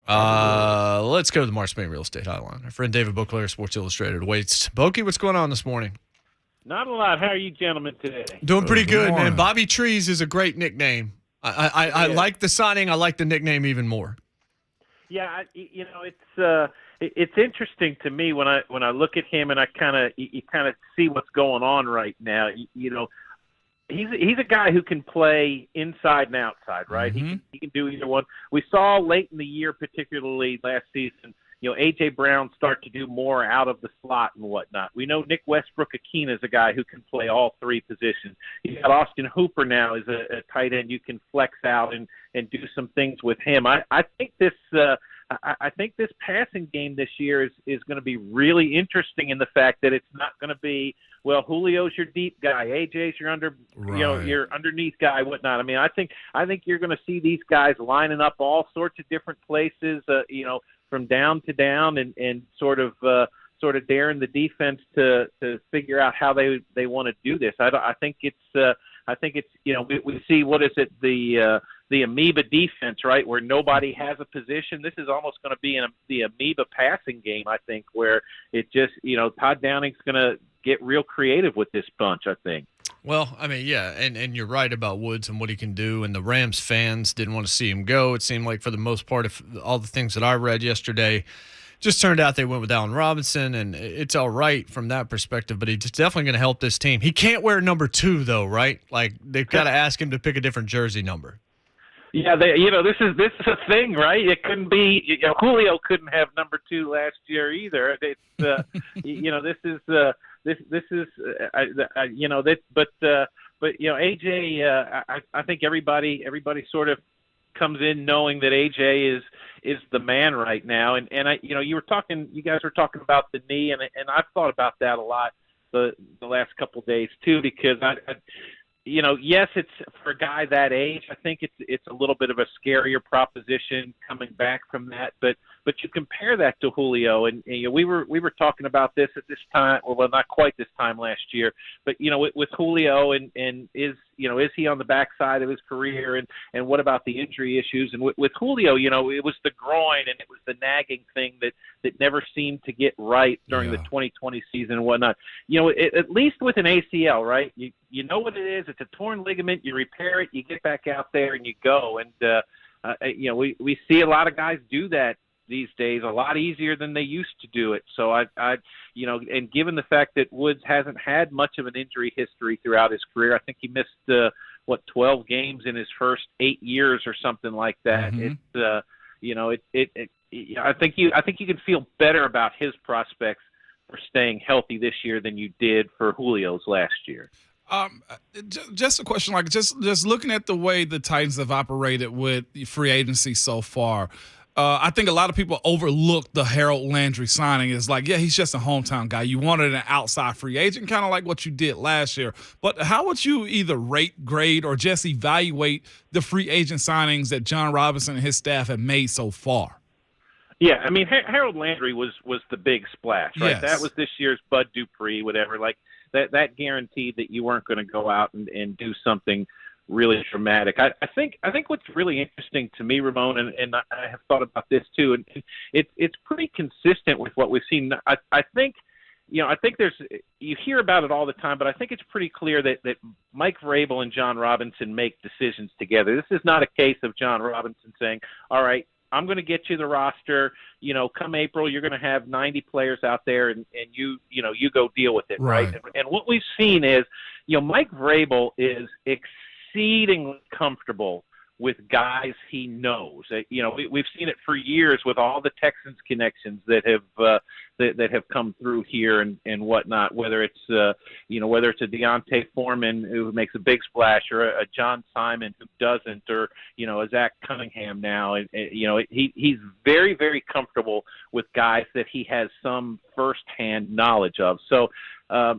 Let's go to the Marsh Spain Real Estate Hotline. Our friend David Boclair, Sports Illustrated, waits. Bokey, what's going on this morning? Not a lot. How are you gentlemen today? Doing pretty good, man. morning. Bobby Trees is a great nickname. I like the signing. I like the nickname even more. Yeah, it's interesting to me when I look at him and I you kind of see what's going on right now. He's a guy who can play inside and outside, right? Mm-hmm. He can do either one. We saw late in the year, particularly last season, A.J. Brown start to do more out of the slot and whatnot. We know Nick Westbrook-Akina is a guy who can play all three positions. You got Austin Hooper now as a tight end. You can flex out and do some things with him. I think this passing game this year is going to be really interesting in the fact that it's not going to be, well, Julio's your deep guy, AJ's your your underneath guy, whatnot. I mean, I think you're going to see these guys lining up all sorts of different places, from down to down, and sort of daring the defense to figure out how they want to do this. I think it's we see, what is it, the amoeba defense, right, where nobody has a position. This is almost going to be the amoeba passing game, I think, where it just, Todd Downing's going to get real creative with this bunch, I think. Well, I mean, yeah, and you're right about Woods and what he can do, and the Rams fans didn't want to see him go. It seemed like for the most part of all the things that I read yesterday, just turned out they went with Allen Robinson, and it's all right from that perspective, but he's definitely going to help this team. He can't wear number 2, though, right? Like, they've got to ask him to pick a different jersey number. Yeah, this is a thing, right? It couldn't be. Julio couldn't have number 2 last year either. It's AJ. I think everybody sort of comes in knowing that AJ is the man right now. And you guys were talking about the knee, and I've thought about that a lot the last couple of days too, because yes, it's for a guy that age. I think it's a little bit of a scarier proposition coming back from that. But you compare that to Julio, and we were talking about this at this time, or well, not quite this time last year. But with Julio, and is he on the backside of his career, and what about the injury issues? And with Julio, it was the groin, and it was the nagging thing that never seemed to get right during the 2020 season and whatnot. At least with an ACL, right? You know what it is. It's a torn ligament. You repair it. You get back out there and you go. And we see a lot of guys do that these days a lot easier than they used to do it. So and given the fact that Woods hasn't had much of an injury history throughout his career, I think he missed 12 games in his first 8 years or something like that. Mm-hmm. I think you can feel better about his prospects for staying healthy this year than you did for Julio's last year. Just a question, like just looking at the way the Titans have operated with the free agency so far. I think a lot of people overlook the Harold Landry signing. It's like, yeah, he's just a hometown guy. You wanted an outside free agent, kind of like what you did last year. But how would you either rate, grade, or just evaluate the free agent signings that John Robinson and his staff have made so far? Yeah, I mean, Harold Landry was the big splash, right? Yes. That was this year's Bud Dupree, whatever. Like that guaranteed that you weren't going to go out and do something really dramatic. I think what's really interesting to me, Ramon, and I have thought about this too, and it's pretty consistent with what we've seen. I think there's, you hear about it all the time, but I think it's pretty clear that Mike Vrabel and John Robinson make decisions together. This is not a case of John Robinson saying, all right, I'm going to get you the roster. Come April, you're going to have 90 players out there, and you go deal with it, right? And what we've seen is, Mike Vrabel is exceedingly comfortable with guys he knows. We've seen it for years with all the Texans connections that have come through here and whatnot. Whether it's a Deontay Foreman who makes a big splash, or a John Simon who doesn't, or a Zach Cunningham now. He's very, very comfortable with guys that he has some firsthand knowledge of. So.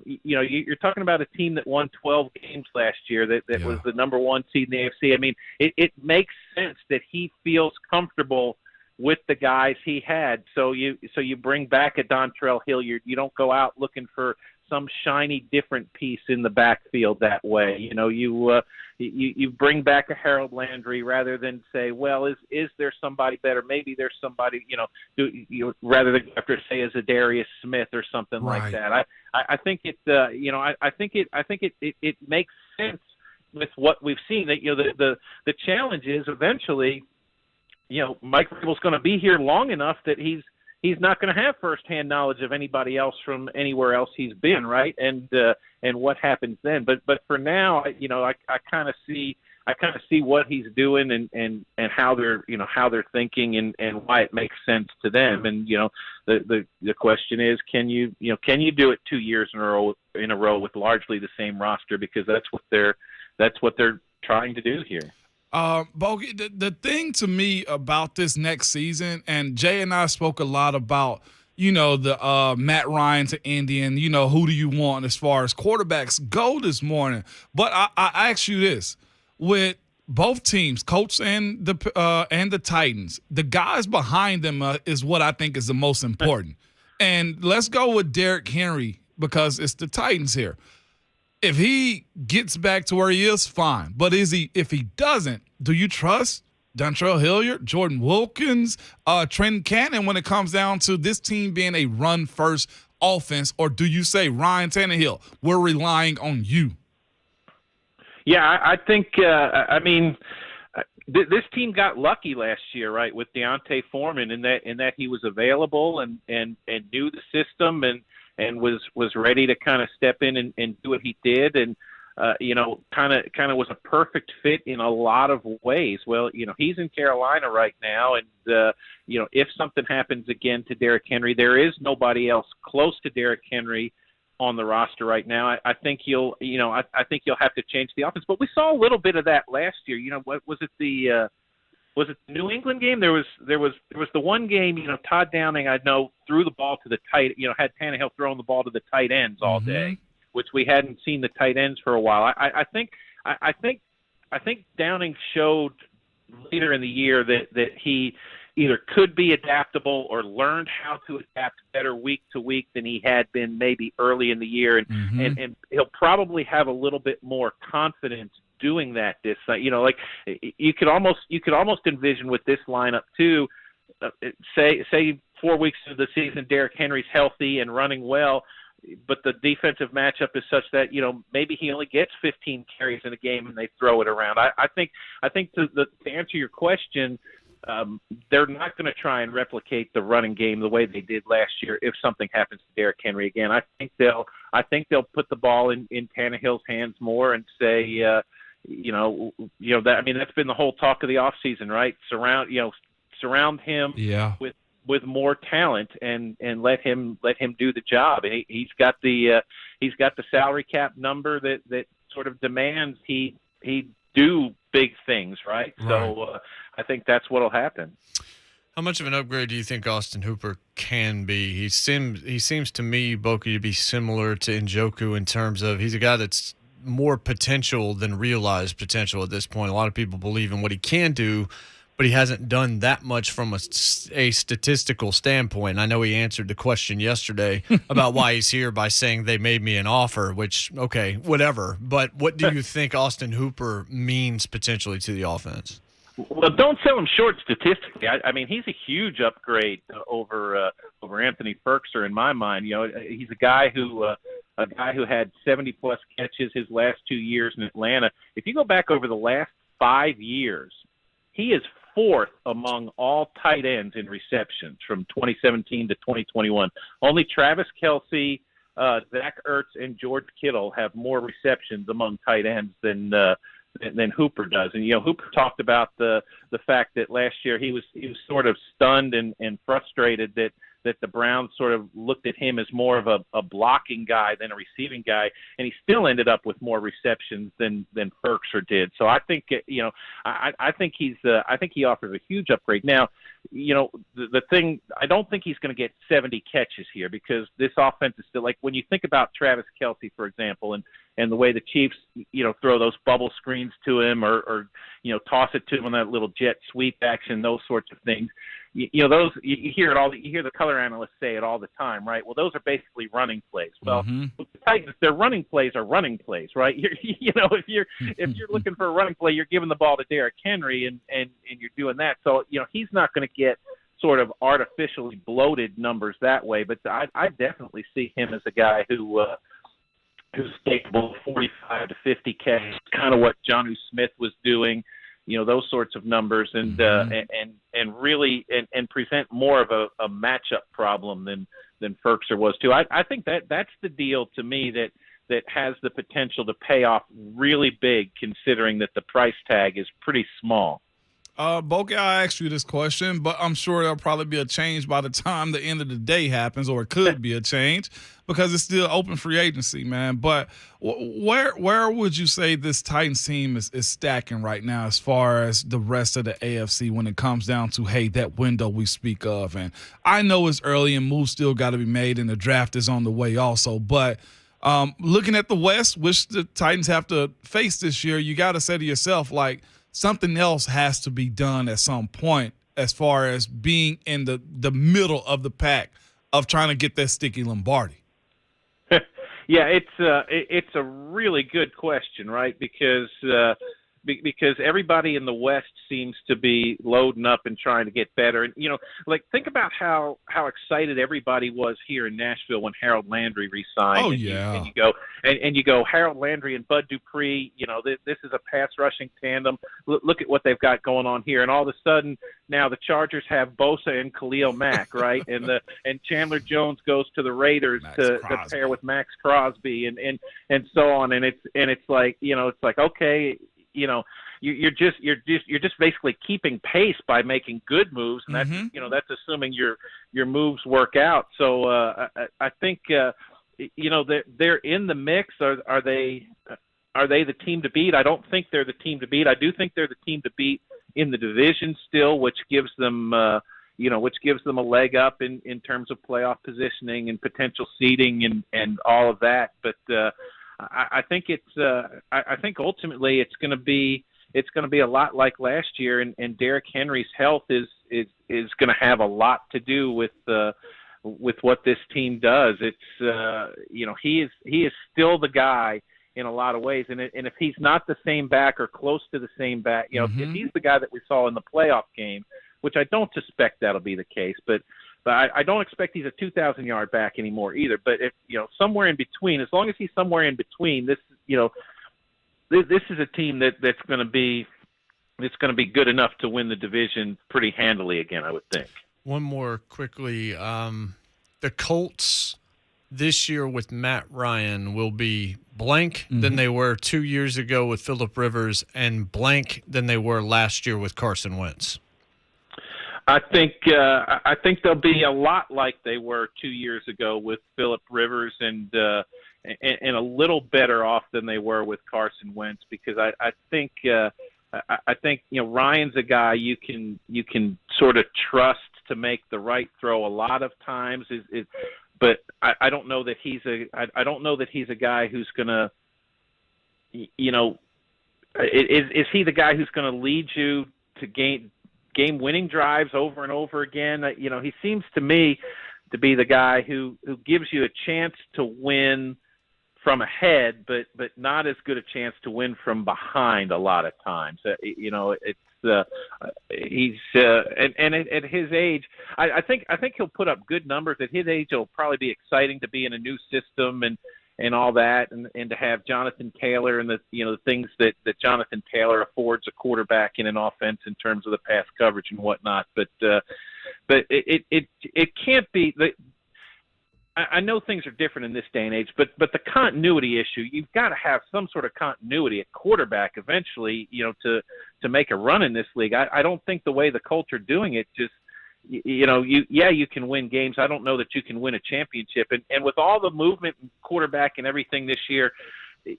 You're talking about a team that won 12 games last year that was the number 1 seed in the AFC. I mean, it makes sense that he feels comfortable with the guys he had. So you bring back a Dontrell Hilliard. You don't go out looking for some shiny different piece in the backfield that way. You bring back a Harold Landry rather than say, well, is there somebody better? Maybe there's somebody, rather than after say as a Darius Smith or something like that. I think it makes sense with what we've seen. That the challenge is eventually, Mike Vrabel's going to be here long enough that he's not going to have firsthand knowledge of anybody else from anywhere else he's been, right? And what happens then? But for now, I kind of see what he's doing and how they're thinking and why it makes sense to them. And the question is, can you do it 2 years in a row with largely the same roster, because that's what they're trying to do here. Bogey, the thing to me about this next season, and Jay and I spoke a lot about, the Matt Ryan to Indy, and, who do you want as far as quarterbacks go this morning. But I ask you this, with both teams, Colts and the Titans, the guys behind them is what I think is the most important. And let's go with Derrick Henry, because it's the Titans here. If he gets back to where he is, fine. But if he doesn't, do you trust Dontrell Hilliard, Jordan Wilkins, Trent Cannon when it comes down to this team being a run-first offense? Or do you say, Ryan Tannehill, we're relying on you? Yeah, I think, this team got lucky last year, right, with Deontay Foreman in that he was available and knew the system and was ready to kind of step in and do what he did, and kind of was a perfect fit in a lot of ways. Well, he's in Carolina right now, and if something happens again to Derrick Henry, there is nobody else close to Derrick Henry on the roster right now. I think you'll have to change the offense, but we saw a little bit of that last year. What was it? Was it the New England game? There was the one game, Todd Downing, I know, threw the ball to the had Tannehill throwing the ball to the tight ends all day, which we hadn't seen the tight ends for a while. I think Downing showed later in the year that he either could be adaptable or learned how to adapt better week to week than he had been maybe early in the year, and he'll probably have a little bit more confidence doing that. You could almost envision with this lineup too. Say 4 weeks into the season, Derrick Henry's healthy and running well, but the defensive matchup is such that maybe he only gets 15 carries in a game and they throw it around. I think to answer your question, they're not going to try and replicate the running game the way they did last year if something happens to Derrick Henry again. I think they'll put the ball in Tannehill's hands more and say, that's been the whole talk of the offseason, right? Surround him with more talent and let him do the job. And he's got the salary cap number that sort of demands he do big things, right? So I think that's what'll happen. How much of an upgrade do you think Austin Hooper can be? He seems to me, Boki, to be similar to Njoku in terms of he's a guy that's more potential than realized potential at this point. A lot of people believe in what he can do, but he hasn't done that much from a statistical standpoint. I know he answered the question yesterday about why he's here by saying they made me an offer, which, okay, whatever. But what do you think Austin Hooper means potentially to the offense? Well, don't sell him short statistically. I mean, he's a huge upgrade over Anthony Ferkser in my mind. He's a guy who had 70-plus catches his last 2 years in Atlanta. If you go back over the last 5 years, he is fourth among all tight ends in receptions from 2017 to 2021. Only Travis Kelce, Zach Ertz, and George Kittle have more receptions among tight ends than Hooper does. And Hooper talked about the fact that last year he was sort of stunned and frustrated that the Browns sort of looked at him as more of a blocking guy than a receiving guy, and he still ended up with more receptions than Ferkser did. So I think I think he offers a huge upgrade. Now, the thing, I don't think he's going to get 70 catches here, because this offense is still, like, when you think about Travis Kelce, for example, and the way the Chiefs, throw those bubble screens to him or toss it to him on that little jet sweep action, those sorts of things. Those, you hear it all. You hear the color analysts say it all the time, right? Well, those are basically running plays. Well, with the Titans, their running plays are running plays, right? If you're looking for a running play, you're giving the ball to Derrick Henry, and you're doing that. So he's not going to get sort of artificially bloated numbers that way. But I definitely see him as a guy who's capable of 45 to 50K, kind of what Jonnu Smith was doing, those sorts of numbers, and really present more of a matchup problem than Ferkser was too. I think that's the deal to me that has the potential to pay off really big, considering that the price tag is pretty small. Boclair, I asked you this question, but I'm sure there'll probably be a change by the time the end of the day happens, or it could be a change because it's still open free agency, man. But where would you say this Titans team is stacking right now as far as the rest of the AFC when it comes down to, hey, that window we speak of? And I know it's early and moves still got to be made and the draft is on the way also, but looking at the West, which the Titans have to face this year, you got to say to yourself, like, something else has to be done at some point as far as being in the middle of the pack of trying to get that sticky Lombardi. Yeah, it's a really good question, right? Because everybody in the West seems to be loading up and trying to get better. And think about how excited everybody was here in Nashville when Harold Landry re-signed. Oh, and yeah. You go Harold Landry and Bud Dupree. This is a pass rushing tandem. Look at what they've got going on here. And all of a sudden now the Chargers have Bosa and Khalil Mack, right? and Chandler Jones goes to the Raiders to pair with Max Crosby and so on. And it's like okay. You're just basically keeping pace by making good moves, and that's assuming your moves work out. So I think they're in the mix. Are they the team to beat? I don't think they're the team to beat. I do think they're the team to beat in the division still, which gives them a leg up in terms of playoff positioning and potential seeding and all of that. But I think I think ultimately it's going to be a lot like last year, and Derrick Henry's health is going to have a lot to do with what this team does. It's he is still the guy in a lot of ways, and if he's not the same back or close to the same back, if he's the guy that we saw in the playoff game, which I don't suspect that'll be the case, but I don't expect he's a 2,000-yard back anymore either. But if somewhere in between, as long as he's somewhere in between, this is a team that's going to be good enough to win the division pretty handily again, I would think. One more quickly, the Colts this year with Matt Ryan will be blank than they were 2 years ago with Phillip Rivers, and blank than they were last year with Carson Wentz. I think they'll be a lot like they were 2 years ago with Phillip Rivers, and a little better off than they were with Carson Wentz, because I think Ryan's a guy you can sort of trust to make the right throw a lot of times. But I don't know that he's a guy who's gonna is he the guy who's going to lead you to game-winning drives over and over again? He seems to me to be the guy who gives you a chance to win from ahead, but not as good a chance to win from behind a lot of times. He's and at his age, I think he'll put up good numbers. At his age, it'll probably be exciting to be in a new system and all that, and to have Jonathan Taylor and the things that Jonathan Taylor affords a quarterback in an offense in terms of the pass coverage and whatnot. But it can't be. I know things are different in this day and age, but the continuity issue, you've got to have some sort of continuity at quarterback eventually, to make a run in this league. I don't think the way the Colts are doing it, just you can win games. I don't know that you can win a championship. And with all the movement in quarterback and everything this year,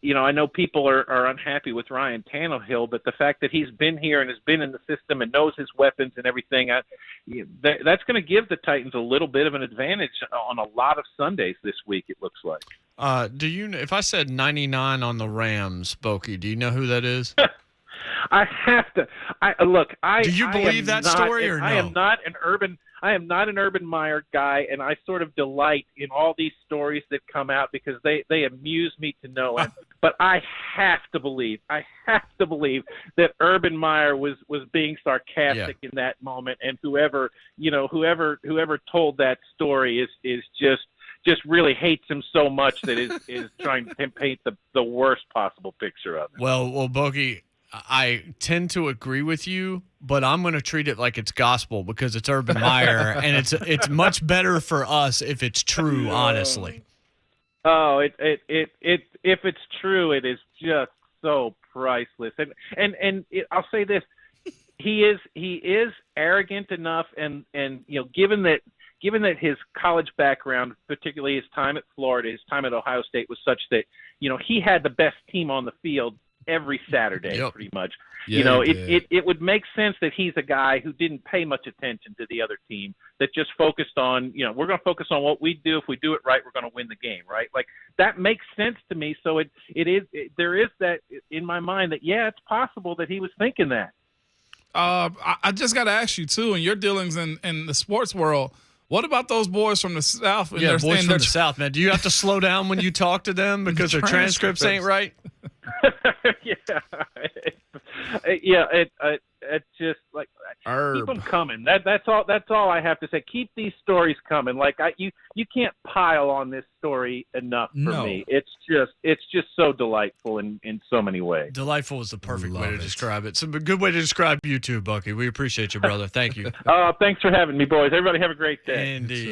I know people are unhappy with Ryan Tannehill, but the fact that he's been here and has been in the system and knows his weapons and everything, that's going to give the Titans a little bit of an advantage on a lot of Sundays this week, it looks like. If I said 99 on the Rams, Bokey, do you know who that is? I have to. I look. Do you believe that story or no? I am not an Urban Meyer guy, and I sort of delight in all these stories that come out because they amuse me to no end. But I have to believe that Urban Meyer was being sarcastic in that moment, and whoever told that story is just really hates him so much that is trying to paint the worst possible picture of him. Well, Bogey, I tend to agree with you, but I'm going to treat it like it's gospel because it's Urban Meyer, and it's much better for us if it's true, honestly. Oh, if it's true, it is just so priceless. And I'll say this: he is arrogant enough, and given that his college background, particularly his time at Florida, his time at Ohio State, was such that he had the best team on the field every Saturday, pretty much. Yeah, it would make sense that he's a guy who didn't pay much attention to the other team, that just focused on, we're going to focus on what we do. If we do it right, we're going to win the game, right? Like, that makes sense to me. So there is that in my mind that, it's possible that he was thinking that. I just got to ask you, too, in your dealings in the sports world, what about those boys from the South? Boys from the South, man. Do you have to slow down when you talk to them because their transcripts ain't right? It's just like keep them coming. That's all I have to say. Keep these stories coming. Like you can't pile on this story enough for me. It's just so delightful in so many ways. Delightful is the perfect way to describe it. It's a good way to describe you too, Bucky. We appreciate you, brother. Thank you. Thanks for having me, boys. Everybody have a great day. Indeed.